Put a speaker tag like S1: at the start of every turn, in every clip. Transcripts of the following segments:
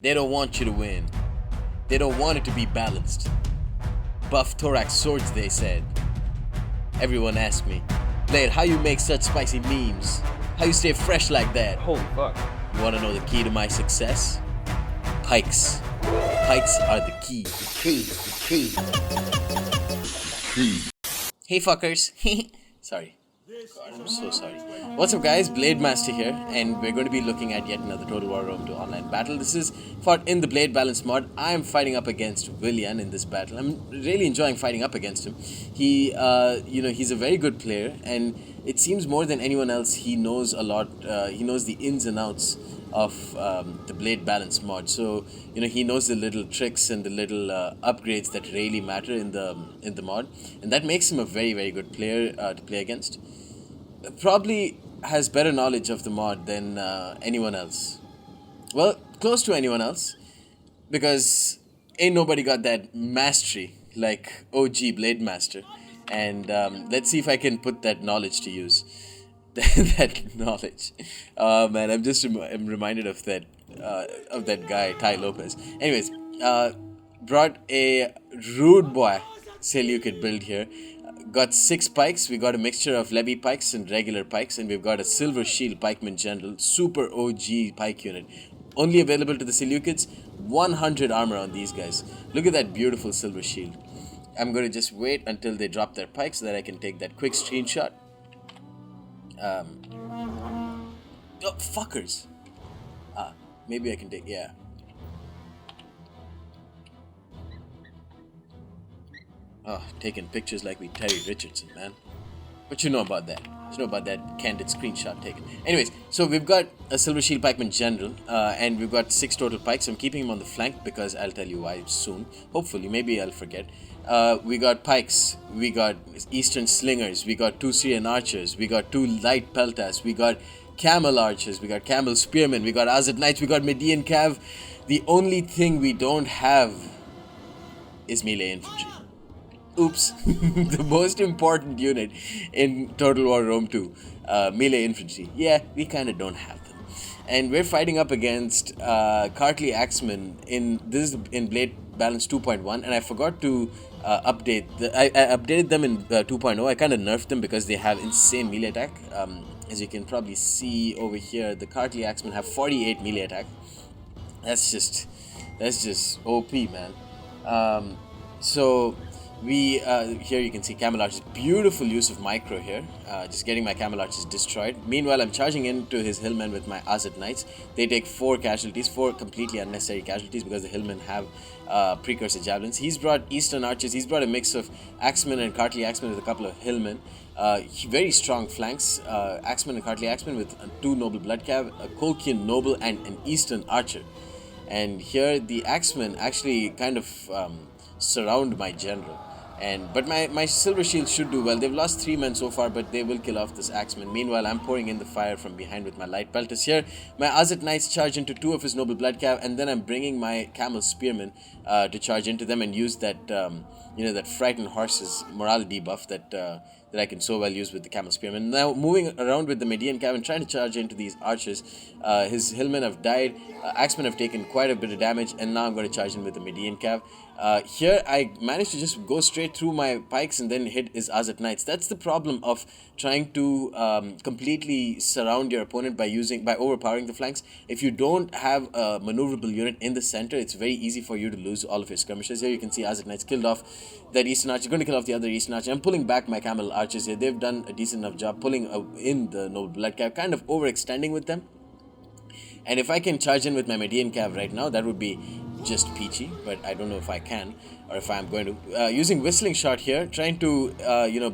S1: They don't want you to win. They don't want it to be balanced. Buff thorax swords, they said. Everyone asked me, Blade, how you make such spicy memes? How you stay fresh like that?
S2: Holy fuck.
S1: You wanna know the key to my success? Pikes. Pikes are the key. Hey fuckers. Sorry. God, I'm so sorry. What's up guys, Blade Master here, and we're going to be looking at yet another Total War Rome 2 online battle. This is fought in the Blade Balance mod. I am fighting up against Willian in this battle. I'm really enjoying fighting up against him. He, he's a very good player, and it seems more than anyone else he knows a lot, he knows the ins and outs of the Blade Balance mod. So, he knows the little tricks and the little upgrades that really matter in the mod, and that makes him a very, very good player to play against. Probably has better knowledge of the mod than anyone else. Well, close to anyone else, because ain't nobody got that mastery like OG Blade Master. And let's see if I can put that knowledge to use. That knowledge. Oh man, I'm reminded of that guy, Ty Lopez. Anyways, brought a Rudeboi Seleucid build here. Got 6 pikes. We got a mixture of levy pikes and regular pikes, and we've got a silver shield pikeman general, super OG pike unit. Only available to the Seleucids. 100 armor on these guys. Look at that beautiful silver shield. I'm going to just wait until they drop their pikes so that I can take that quick screenshot. Oh, fuckers. Maybe I can take, yeah. Oh, taking pictures like we Terry Richardson, man. What you know about that? What you know about that candid screenshot taken? Anyways, so we've got a Silver Shield Pikeman General, and we've got 6 total pikes. I'm keeping him on the flank because I'll tell you why soon. Hopefully, maybe I'll forget. We got pikes, we got Eastern Slingers, we got 2 Syrian Archers, we got 2 Light Peltas, we got Camel Archers, we got Camel Spearmen, we got Azad Knights, we got Median Cav. The only thing we don't have is melee infantry. Oops, the most important unit in Total War Rome 2, melee infantry. Yeah, we kind of don't have them. And we're fighting up against Kartli Axemen in Blade Balance 2.1, and I forgot to update. I updated them in 2.0. I kind of nerfed them because they have insane melee attack. As you can probably see over here, the Kartli Axemen have 48 melee attack. That's just OP, man. So we here you can see Camel Archers. Beautiful use of micro here. Just getting my Camel Archers destroyed. Meanwhile, I'm charging into his Hillmen with my Azad Knights. They take 4 casualties, 4 completely unnecessary casualties because the Hillmen have precursor javelins. He's brought Eastern Archers. He's brought a mix of Axemen and Kartli Axemen with a couple of Hillmen. Very strong flanks. Axemen and Kartli Axemen with 2 Noble Blood Cav, a Colchian Noble, and an Eastern Archer. And here the Axemen actually kind of surround my general. But my Silver Shield should do well. They've lost 3 men so far, but they will kill off this Axeman. Meanwhile, I'm pouring in the fire from behind with my Light Peltas here. My Azad Knights charge into 2 of his Noble Blood Cav, and then I'm bringing my Camel Spearmen to charge into them and use that, that Frightened Horses morale debuff that I can so well use with the Camel Spearmen. Now, moving around with the Median Cav and trying to charge into these archers. His Hillmen have died, Axemen have taken quite a bit of damage, and now I'm going to charge in with the Median Cav. Here, I managed to just go straight through my pikes and then hit his Azad Knights. That's the problem of trying to completely surround your opponent by overpowering the flanks. If you don't have a maneuverable unit in the center, it's very easy for you to lose all of your skirmishes. Here you can see Azad Knights killed off that Eastern Archer, going to kill off the other Eastern Archer. I'm pulling back my Camel Archers here. They've done a decent enough job pulling in the Noble Blood Cav, kind of overextending with them. And if I can charge in with my Median Cav right now, that would be just peachy, but I don't know if I can or if I'm going to. Using Whistling Shot here, trying to,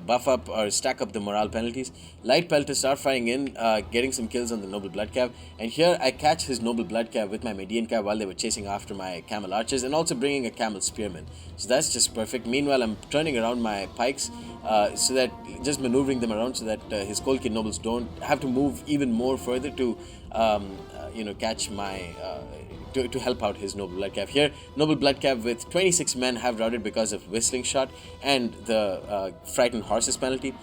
S1: buff up or stack up the morale penalties. Light Peltas start firing in, getting some kills on the Noble Blood Cav. And here I catch his Noble Blood Cav with my Median Cav while they were chasing after my Camel Archers and also bringing a Camel Spearman. So that's just perfect. Meanwhile, I'm turning around my pikes so that, just maneuvering them around so that his Colchis Nobles don't have to move even more further to, catch my to help out his noble blood cav. Here, noble blood cav with 26 men have routed because of whistling shot and the frightened horses penalty.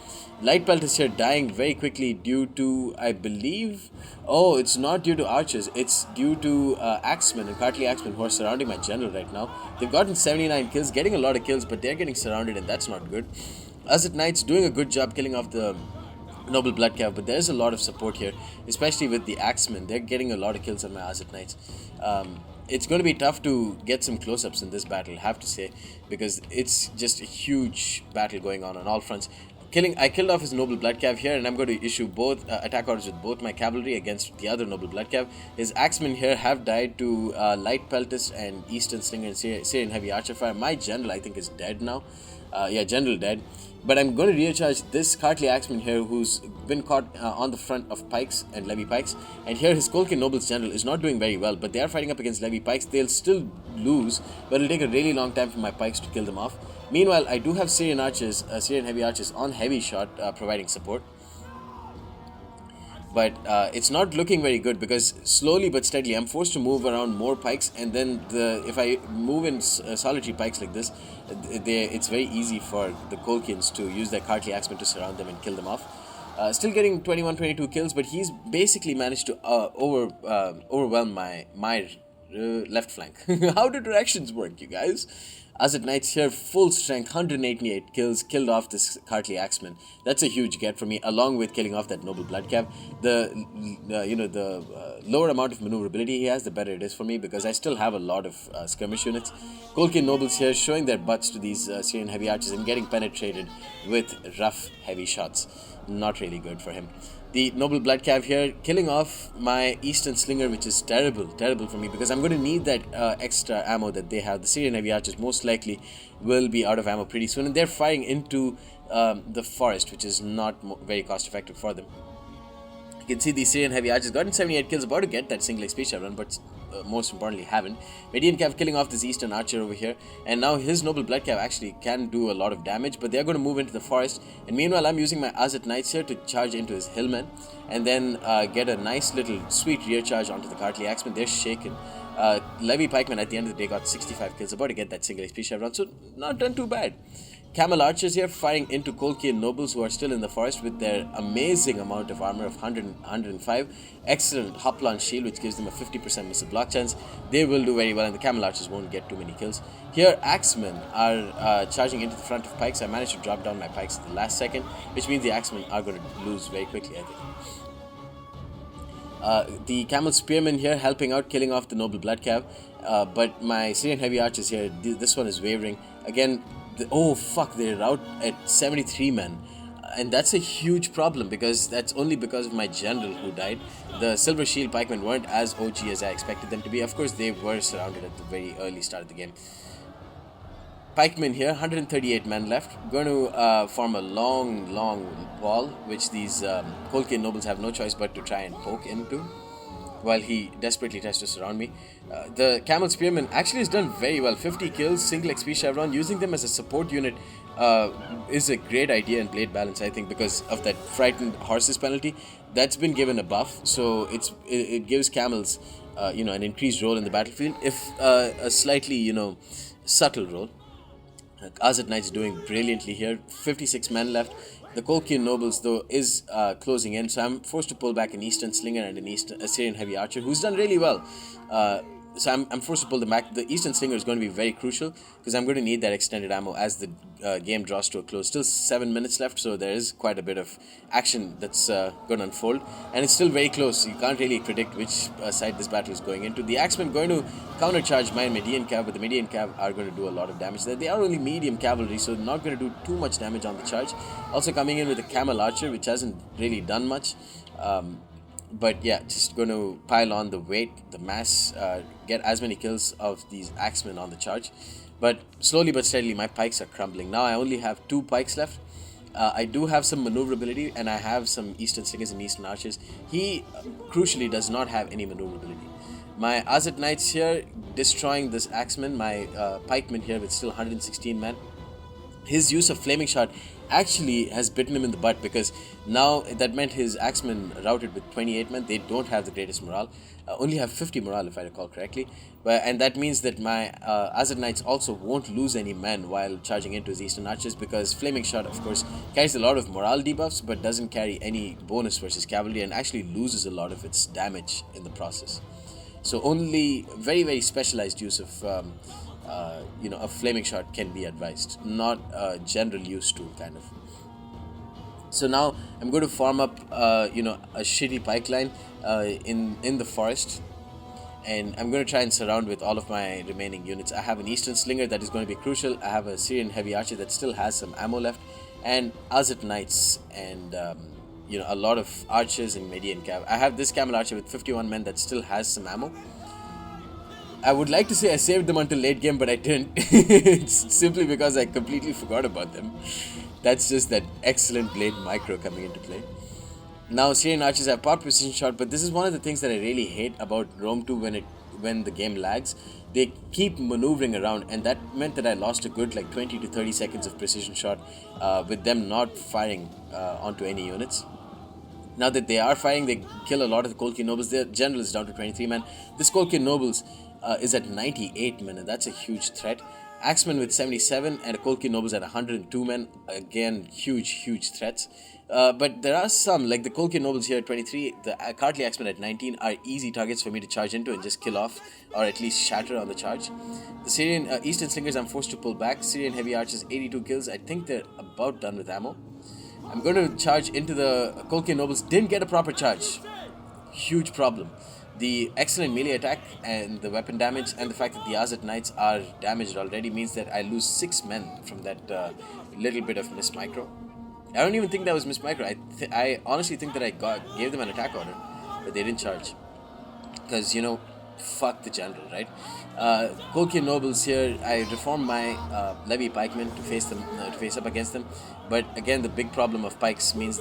S1: Light belt is here dying very quickly due to, I believe, oh, it's not due to archers, it's due to axemen and Kartli axemen who are surrounding my general right now. They've gotten 79 kills, getting a lot of kills, but they're getting surrounded, and that's not good. Azet Knights doing a good job killing off the noble blood cav, but there's a lot of support here, especially with the axemen. They're getting a lot of kills on my Azet Knights. It's going to be tough to get some close-ups in this battle, I have to say, because it's just a huge battle going on all fronts. I killed off his noble blood cav here, and I'm going to issue both attack orders with both my cavalry against the other noble blood cav. His axemen here have died to light peltist and eastern slinger and Syrian heavy archer fire. My general, I think, is dead now. Yeah, general dead. But I'm going to recharge this Kartli axeman here, who's been caught on the front of pikes and levy pikes. And here his Colchis nobles general is not doing very well, but they are fighting up against levy pikes. They'll still lose, but it'll take a really long time for my pikes to kill them off. Meanwhile, I do have Syrian archers, Syrian heavy archers on heavy shot providing support. But it's not looking very good, because slowly but steadily I'm forced to move around more pikes, and then if I move in solitary pikes like this, it's very easy for the Colchins to use their Kartli axemen to surround them and kill them off. Still getting 21-22 kills, but he's basically managed to overwhelm my left flank. How do directions work, you guys? Azet Knights here, full strength, 188 kills, killed off this Kartli axeman. That's a huge get for me, along with killing off that noble blood cav. The lower amount of maneuverability he has, the better it is for me, because I still have a lot of skirmish units. Colchis nobles here showing their butts to these Syrian heavy archers and getting penetrated with rough heavy shots. Not really good for him. The noble blood cav here killing off my eastern slinger, which is terrible for me, because I'm going to need that extra ammo that they have. The Syrian heavy archers most likely will be out of ammo pretty soon, and they're firing into the forest, which is not very cost effective for them. You can see the Syrian heavy archers gotten 78 kills, about to get that single XP chevron, but most importantly haven't. Median cav killing off this eastern archer over here, and now his noble blood cav actually can do a lot of damage, but they're going to move into the forest. And meanwhile, I'm using my Azet Knights here to charge into his hillmen, and then get a nice little sweet rear charge onto the Kartli axemen. They're shaken. Levy pikemen at the end of the day got 65 kills, about to get that single XP chevron, so not done too bad. Camel archers here firing into Colchis nobles who are still in the forest with their amazing amount of armor of 105. Excellent Hoplon shield, which gives them a 50% missile block chance. They will do very well, and the camel archers won't get too many kills. Here, axemen are charging into the front of pikes. I managed to drop down my pikes at the last second, which means the axemen are going to lose very quickly, I think. The camel spearmen here helping out, killing off the noble blood cav. But my Syrian heavy archers here, this one is wavering. Again, oh fuck, they're out at 73 men. And that's a huge problem, because that's only because of my general who died. The silver shield pikemen weren't as OG as I expected them to be. Of course, they were surrounded at the very early start of the game. Pikemen here, 138 men left, going to form a long wall, which these Colchis nobles have no choice but to try and poke into, while he desperately tries to surround me. The camel spearman actually has done very well. 50 kills, single XP chevron. Using them as a support unit is a great idea in Blade Balance, I think, because of that frightened horses penalty. That's been given a buff, so it gives camels an increased role in the battlefield, if a slightly subtle role. Azet Knights doing brilliantly here. 56 men left. The Colchis nobles, though, is closing in, so I'm forced to pull back an eastern slinger and a Syrian heavy archer, who's done really well. So I'm forced to pull them back. The eastern slinger is going to be very crucial, because I'm going to need that extended ammo as the game draws to a close. Still 7 minutes left, so there is quite a bit of action that's going to unfold, and it's still very close. You can't really predict which side this battle is going into. The axemen going to countercharge my Median cav, but the Median cav are going to do a lot of damage there. They are only medium cavalry, so not going to do too much damage on the charge. Also coming in with a camel archer, which hasn't really done much. But yeah, just going to pile on the weight, the mass, get as many kills of these axemen on the charge. But slowly but steadily, my pikes are crumbling. Now I only have 2 pikes left. I do have some maneuverability, and I have some eastern slingers and eastern archers. He, crucially, does not have any maneuverability. My Azet Knights here, destroying this axeman. My pikemen here with still 116 men. His use of flaming shot actually has bitten him in the butt, because now that meant his axemen routed with 28 men. They don't have the greatest morale, only have 50 morale if I recall correctly. And that means that my Azad Knights also won't lose any men while charging into his Eastern Archers, because Flaming Shot, of course, carries a lot of morale debuffs but doesn't carry any bonus versus cavalry, and actually loses a lot of its damage in the process. So only very, very specialized use of a flaming shot can be advised, not general use tool kind of. So now I'm going to form up a shitty pike line in the forest, and I'm going to try and surround with all of my remaining units. I have an Eastern Slinger that is going to be crucial. I have a Syrian Heavy Archer that still has some ammo left, and Azat Knights, and a lot of archers and Median Cav. I have this Camel Archer with 51 men that still has some ammo. I would like to say I saved them until late game, but I didn't. It's simply because I completely forgot about them. That's just that excellent blade micro coming into play. Now Syrian archers have power precision shot, but this is one of the things that I really hate about Rome 2 when the game lags. They keep maneuvering around, and that meant that I lost a good like 20 to 30 seconds of precision shot with them not firing onto any units. Now that they are firing, they kill a lot of the Colchis nobles. Their general is down to 23 men. This Colchis nobles is at 98 men, and that's a huge threat. Axemen with 77 and a Colchis nobles at 102 men. Again, huge threats. But there are some, like the Colchis nobles here at 23, the Kartli Axemen at 19 are easy targets for me to charge into and just kill off, or at least shatter on the charge. The Syrian Eastern Slingers I'm forced to pull back. Syrian Heavy Archers 82 kills. I think they're about done with ammo. I'm going to charge into the Colchis nobles. Didn't get a proper charge. Huge problem. The excellent melee attack and the weapon damage, and the fact that the Azat Knights are damaged already, means that I lose 6 men from that little bit of miss micro. I don't even think that was miss micro. I honestly think that I gave them an attack order, but they didn't charge. Because, fuck the general, right? Colchis nobles here, I reformed my levy pikemen to face up against them. But again, the big problem of pikes means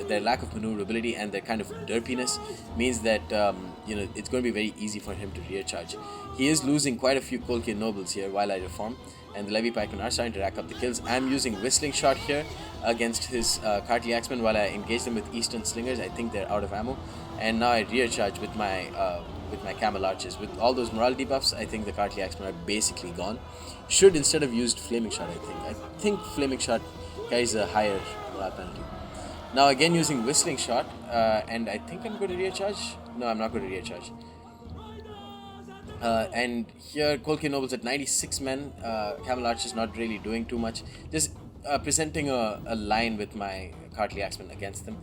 S1: their lack of maneuverability and their kind of derpiness means that it's going to be very easy for him to rear charge. He is losing quite a few Colchis nobles here while I reform, and the levy pikemen are starting to rack up the kills. I'm using whistling shot here against his Kartli axemen while I engage them with Eastern Slingers. I think they're out of ammo, and now I rear charge with my camel archers. With all those morale debuffs, I think the Kartli axemen are basically gone. Should instead have used flaming shot. I think flaming shot carries a higher morale penalty. Now again using whistling shot, and I think I'm going to rear charge. No, I'm not going to rear charge. And here Colchis nobles at 96 men. Camel archers not really doing too much. Just presenting a line with my Kartli axemen against them.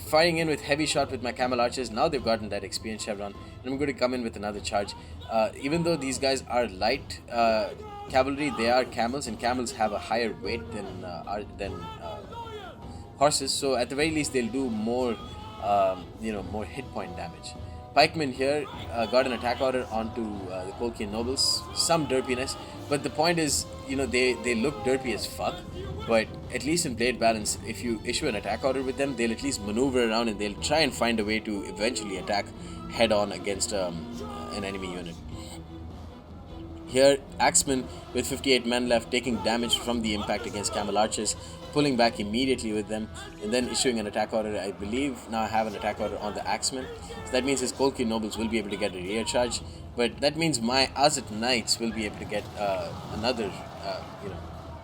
S1: Firing in with heavy shot with my camel archers. Now they've gotten that experience chevron, and I'm going to come in with another charge. Even though these guys are light cavalry, they are camels, and camels have a higher weight than horses. So at the very least, they'll do more hit point damage. Pikemen here got an attack order onto the Colchis nobles. Some derpiness, but the point is, they look derpy as fuck. But at least in blade balance, if you issue an attack order with them, they'll at least maneuver around and they'll try and find a way to eventually attack head on against an enemy unit. Here, Axemen with 58 men left, taking damage from the impact against camel archers, pulling back immediately with them, and then issuing an attack order. I believe now I have an attack order on the Axemen. So that means his Colchis nobles will be able to get a rear charge, but that means my Azat Knights will be able to get another,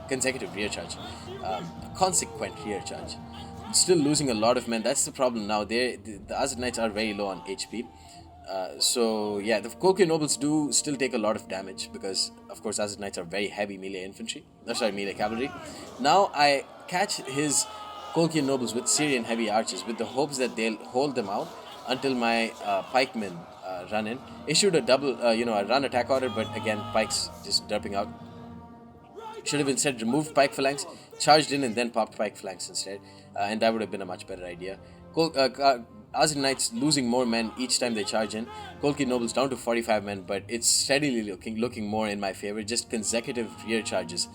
S1: consecutive rear charge, a consequent rear charge. Still losing a lot of men. That's the problem now. The Azat Knights are very low on HP. So yeah, the Colchis nobles do still take a lot of damage because, of course, Azat Knights are very heavy melee infantry. Melee cavalry. Now I catch his Colchis nobles with Syrian heavy archers with the hopes that they'll hold them out until my pikemen run in. Issued a a run attack order, but again, pikes just derping out. Should have instead removed pike phalanx, charged in, and then popped pike phalanx instead, and that would have been a much better idea. Azat Knights losing more men each time they charge in. Colchis nobles down to 45 men, but it's steadily looking more in my favor. Just consecutive rear charges,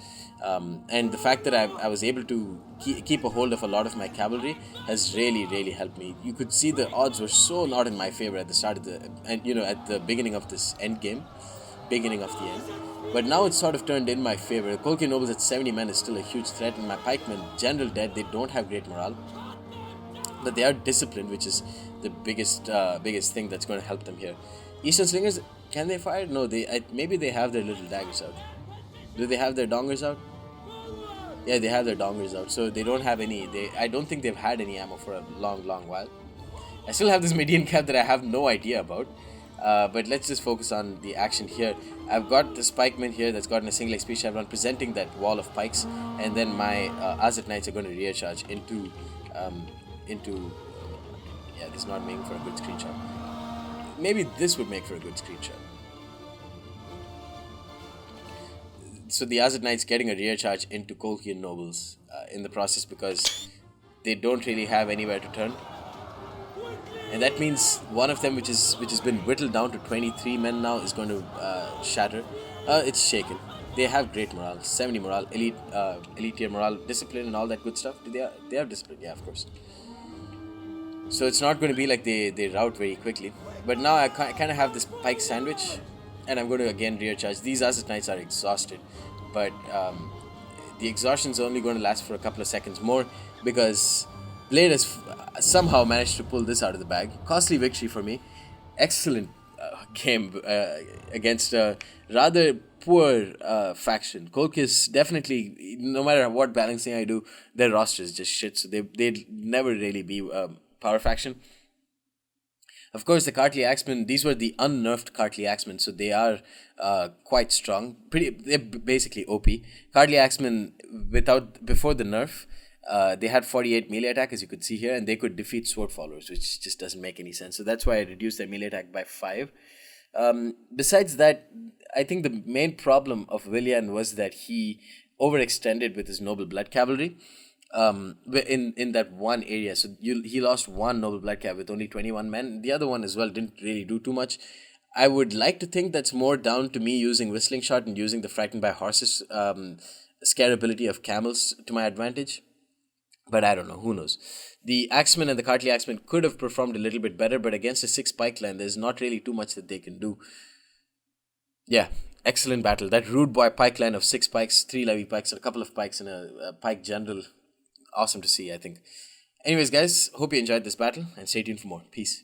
S1: and the fact that I was able to keep a hold of a lot of my cavalry has really helped me. You could see the odds were so not in my favor at the start of at the beginning of this end game. beginning of the end. But now it's sort of turned in my favor. The Colchis nobles at 70 men is still a huge threat, and my pikemen, general dead, they don't have great morale. But they are disciplined, which is the biggest thing that's going to help them here. Eastern slingers, can they fire? No, maybe they have their little daggers out. Do they have their dongers out? Yeah, they have their dongers out, so they don't have any. I don't think they've had any ammo for a long while. I still have this Median cap that I have no idea about. But let's just focus on the action here. I've got the pikeman here that's gotten a single XP chevron presenting that wall of pikes, and then my Azat Knights are going to rear charge into. Yeah, this is not making for a good screenshot. Maybe this would make for a good screenshot. So the Azad Knights getting a rear charge into Colchian nobles in the process because they don't really have anywhere to turn. And that means one of them, which has been whittled down to 23 men now, is going to shatter. It's shaken. They have great morale, 70 morale, elite tier morale, discipline, and all that good stuff. They have discipline, yeah, of course. So it's not going to be like they rout very quickly. But now I kind of have this pike sandwich, and I'm going to again rear charge. These Azat Knights are exhausted, but the exhaustion is only going to last for a couple of seconds more because Blade has somehow managed to pull this out of the bag. Costly victory for me. Excellent game against a rather poor faction. Colchis definitely, no matter what balancing I do, their roster is just shit. So they'd never really be power faction. Of course, the Kartli Axemen, these were the unnerfed Kartli Axemen, so they are quite strong. They're basically OP. Kartli Axemen, before the nerf, they had 48 melee attack, as you could see here, and they could defeat sword followers, which just doesn't make any sense. So that's why I reduced their melee attack by 5. Besides that, I think the main problem of Willian was that he overextended with his noble blood cavalry. In that one area, so he lost one noble blood cav with only 21 men. The other one as well didn't really do too much. I would like to think that's more down to me using whistling shot and using the frightened by horses scare ability of camels to my advantage, but I don't know, who knows. The Axemen and the Kartli Axemen could have performed a little bit better, but against a 6 pike line there's not really too much that they can do. Yeah, excellent battle. That Rudeboi pike line of 6 pikes, 3 levy pikes, and a couple of pikes and a pike general. Awesome to see, I think. Anyways, guys, hope you enjoyed this battle and stay tuned for more. Peace.